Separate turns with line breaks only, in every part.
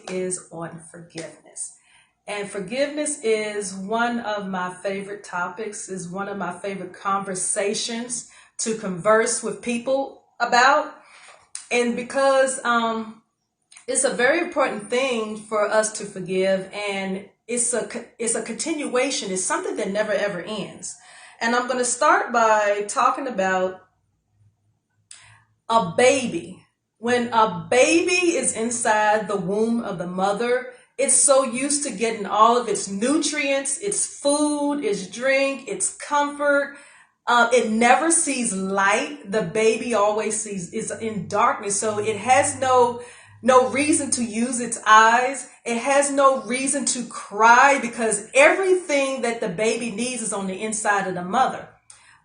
topic is on forgiveness. And forgiveness is one of my favorite topics, is one of my favorite conversations to converse with people about. And because it's a very important thing for us to forgive, and it's a continuation. It's something that never ever ends. And I'm going to start by talking about a baby. When a baby is inside the womb of the mother, it's so used to getting all of its nutrients, its food, its drink, its comfort. It never sees light. The baby always is in darkness. So it has no reason to use its eyes. It has no reason to cry because everything that the baby needs is on the inside of the mother.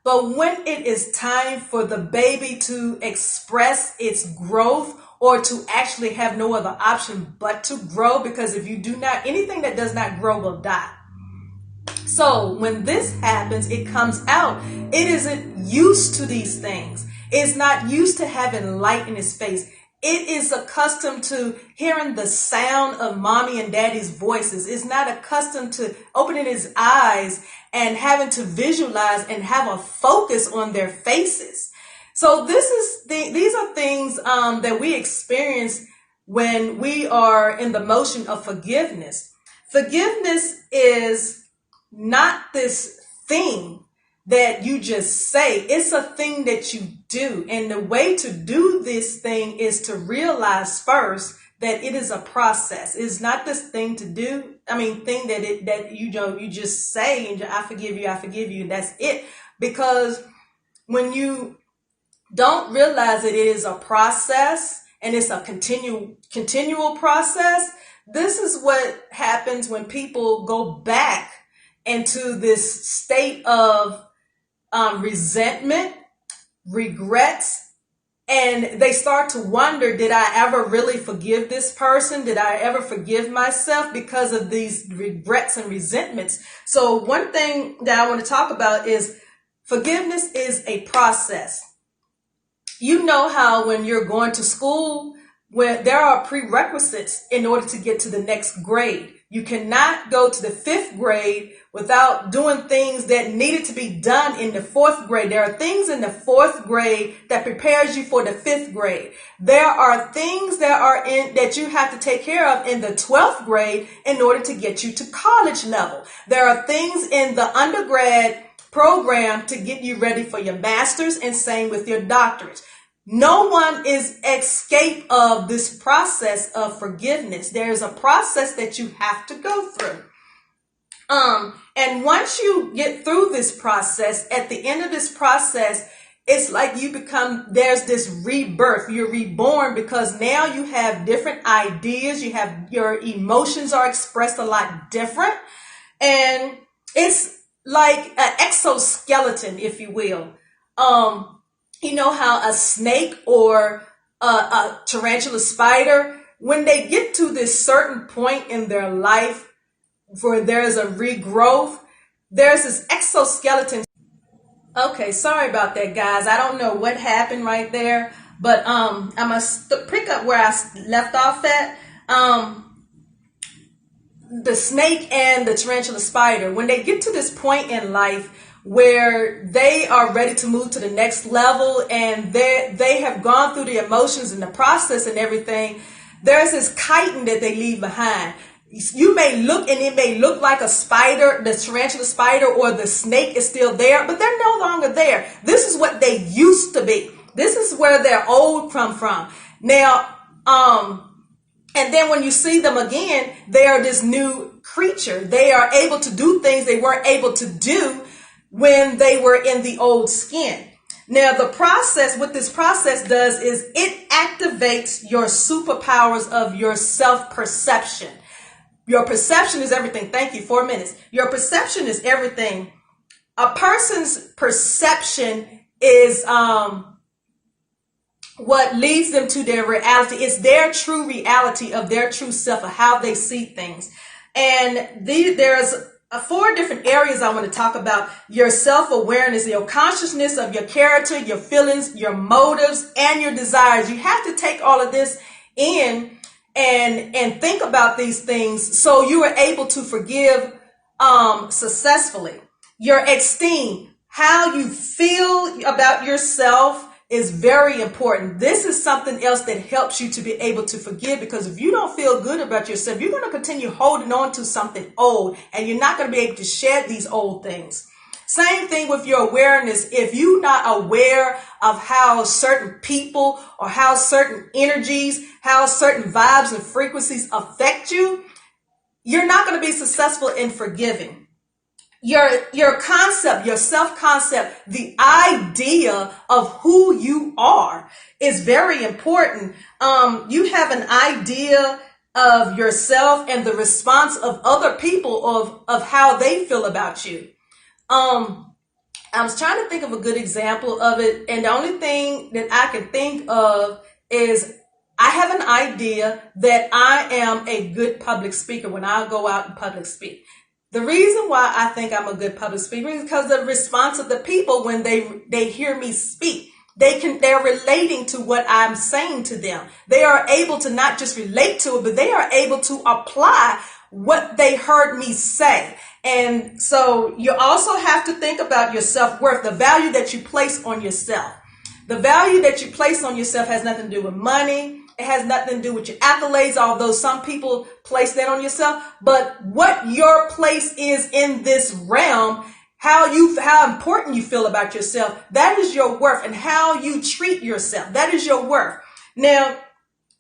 But when it is time for the baby to express its growth or to actually have no other option but to grow, because if you do not, anything that does not grow will die. So when this happens, it comes out. It isn't used to these things. It's not used to having light in its face. It is accustomed to hearing the sound of mommy and daddy's voices. It's not accustomed to opening its eyes and having to visualize and have a focus on their faces. So these are things that we experience when we are in the motion of forgiveness. Forgiveness is not this thing that you just say. It's a thing that you do. And the way to do this thing is to realize first that it is a process. It's not this thing to do. Thing that you just say and I forgive you, and that's it. Because when you don't realize that it is a process and it's a continual process, this is what happens when people go back into this state of resentment, regrets, and they start to wonder, did I ever really forgive this person? Did I ever forgive myself because of these regrets and resentments? So one thing that I want to talk about is forgiveness is a process. You know how when you're going to school, where there are prerequisites in order to get to the next grade. You cannot go to the 5th grade without doing things that needed to be done in the 4th grade. There are things in the 4th grade that prepares you for the 5th grade. There are things that you have to take care of in the 12th grade in order to get you to college level. There are things in the undergrad program to get you ready for your master's, and same with your doctorate. No one is escape of this process of forgiveness. There is a process that you have to go through. And once you get through this process, at the end of this process, it's like there's this rebirth. You're reborn because now you have different ideas. Your emotions are expressed a lot different. And it's like an exoskeleton, if you will. You know how a snake or a tarantula spider, when they get to this certain point in their life where there's a regrowth, there's this exoskeleton. Okay, sorry about that, guys. I don't know what happened right there, but I'm going to pick up where I left off at. The snake and the tarantula spider, when they get to this point in life where they are ready to move to the next level and they have gone through the emotions and the process and everything, there's this chitin that they leave behind. You may look and it may look like a spider, the tarantula spider or the snake is still there, but they're no longer there. This is what they used to be. This is where their old come from. Now, and then when you see them again, they are this new creature. They are able to do things they weren't able to do when they were in the old skin. Now, what this process does is it activates your superpowers of your self-perception. Your perception is everything. Thank you. 4 minutes. Your perception is everything. A person's perception is what leads them to their reality. It's their true reality of their true self, of how they see things. And there's 4 different areas I want to talk about. Your self-awareness, your consciousness of your character, your feelings, your motives, and your desires. You have to take all of this in and think about these things so you are able to forgive successfully. Your esteem, how you feel about yourself, is very important. This is something else that helps you to be able to forgive, because if you don't feel good about yourself, you're going to continue holding on to something old, and you're not going to be able to shed these old things. Same thing with your awareness. If you're not aware of how certain people or how certain energies, how certain vibes and frequencies affect you, you're not going to be successful in forgiving. Your concept, your self-concept, the idea of who you are is very important. You have an idea of yourself and the response of other people of how they feel about you. I was trying to think of a good example of it, and the only thing that I can think of is I have an idea that I am a good public speaker when I go out and public speak. The reason why I think I'm a good public speaker is because the response of the people when they hear me speak. They're relating to what I'm saying to them. They are able to not just relate to it, but they are able to apply what they heard me say. And so you also have to think about your self-worth, the value that you place on yourself. The value that you place on yourself has nothing to do with money. It has nothing to do with your accolades, although some people place that on yourself. But what your place is in this realm, how important you feel about yourself, that is your worth. And how you treat yourself, that is your worth. Now,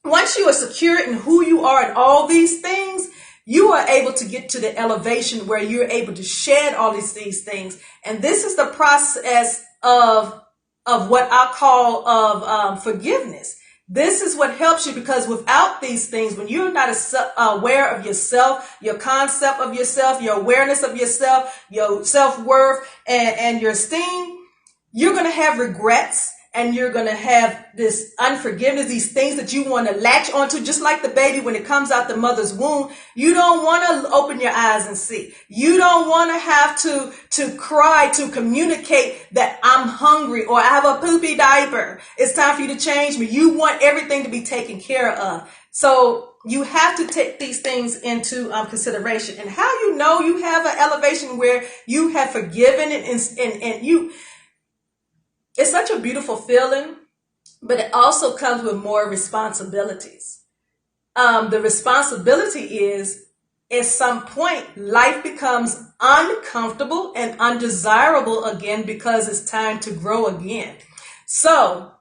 once you are secure in who you are and all these things, you are able to get to the elevation where you're able to shed all these things. And this is the process of what I call of forgiveness. This is what helps you, because without these things, when you're not aware of yourself, your concept of yourself, your awareness of yourself, your self-worth, and your esteem, you're going to have regrets, and you're going to have this unforgiveness, these things that you want to latch onto, just like the baby when it comes out the mother's womb. You don't want to open your eyes and see. You don't want to have to cry to communicate that I'm hungry or I have a poopy diaper. It's time for you to change me. You want everything to be taken care of. So you have to take these things into consideration. And how you know you have an elevation where you have forgiven and you... It's such a beautiful feeling, but it also comes with more responsibilities. The responsibility is, at some point, life becomes uncomfortable and undesirable again because it's time to grow again. So